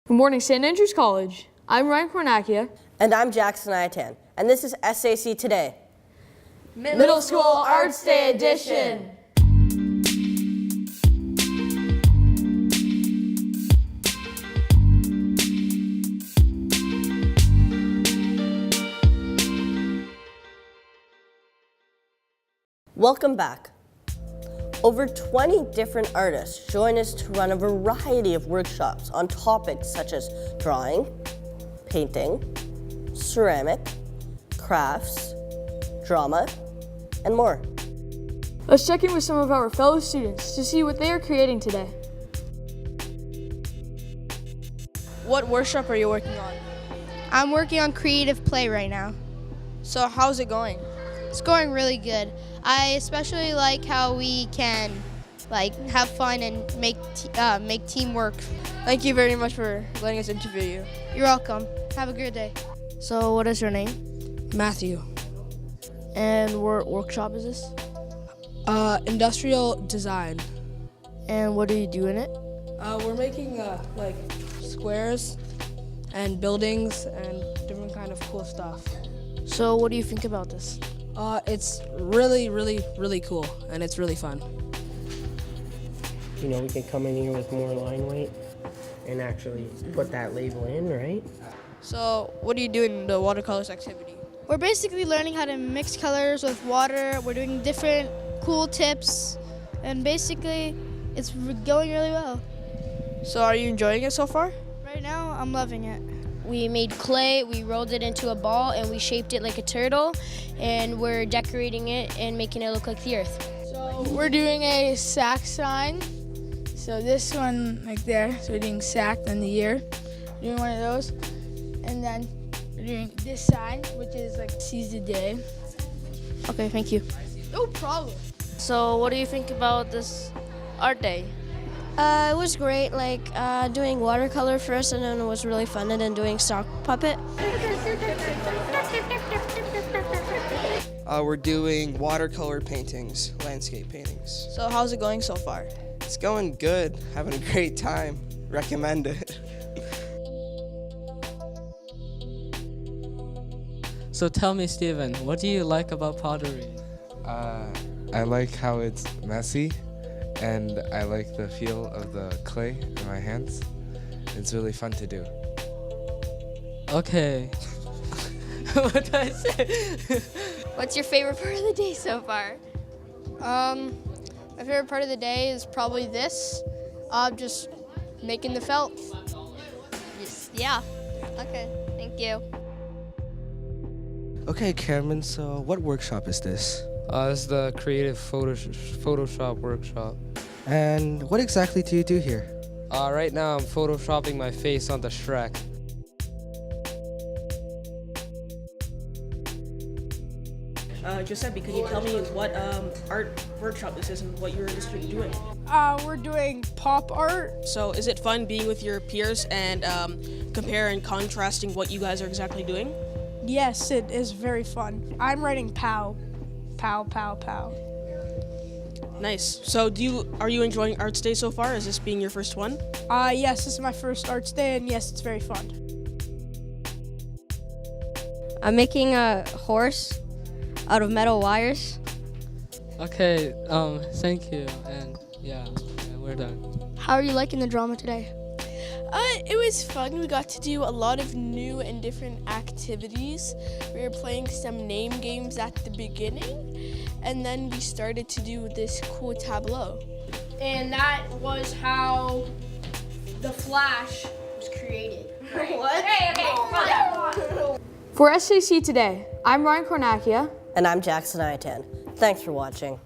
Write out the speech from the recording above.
Good morning, St. Andrews College. I'm Ryan Cornacchia. And I'm Jackson Iatan. And this is SAC Today. Middle School Arts Day Edition. Welcome back. Over 20 different artists join us to run a variety of workshops on topics such as drawing, painting, ceramic, crafts, drama, and more. Let's check in with some of our fellow students to see what they are creating today. What workshop are you working on? I'm working on creative play right now. So how's it going? It's going really good. I especially like how we can have fun and make teamwork. Thank you very much for letting us interview you. You're welcome. Have a good day. So what is your name? Matthew. And what workshop is this? Industrial design. And what do you do in it? We're making squares and buildings and different kind of cool stuff. So what do you think about this? It's really, really, really cool, and it's really fun. You know, we can come in here with more line weight and actually put that label in, right? So what are you doing in the watercolors activity? We're basically learning how to mix colors with water. We're doing different cool tips, and basically it's going really well. So are you enjoying it so far? Right now, I'm loving it. We made clay, we rolled it into a ball, and we shaped it like a turtle, and we're decorating it and making it look like the earth. So we're doing a SAC sign. So this one right there, so we're doing SAC and the year. We're doing one of those. And then we're doing this sign, which is like seize the day. Okay, thank you. No problem. So what do you think about this art day? It was great, doing watercolor first, and then it was really fun, and then doing sock puppet. We're doing watercolor paintings, landscape paintings. So how's it going so far? It's going good, having a great time. Recommend it. So tell me, Steven, what do you like about pottery? I like how it's messy, and I like the feel of the clay in my hands. It's really fun to do. Okay. What did I say? What's your favorite part of the day so far? My favorite part of the day is probably this, just making the felt. Yeah. Okay, thank you. Okay, Cameron, so what workshop is this? It's the creative Photoshop workshop. And what exactly do you do here? Right now I'm photoshopping my face onto Shrek. Giuseppe, could you tell me what art workshop this is and what you're interested in doing? We're doing pop art. So is it fun being with your peers and compare and contrasting what you guys are exactly doing? Yes, it is very fun. I'm writing pow. Pow, pow, pow. Nice. So are you enjoying Arts Day so far? Is this being your first one? Yes, this is my first Arts Day, and yes, it's very fun. I'm making a horse out of metal wires. Okay, thank you, and yeah, we're done. How are you liking the drama today? It was fun. We got to do a lot of new and different activities. We were playing some name games at the beginning, and then we started to do this cool tableau. And that was how the Flash was created. What? Okay. For SAC Today, I'm Ryan Cornacchia. And I'm Jackson Iatan. Thanks for watching.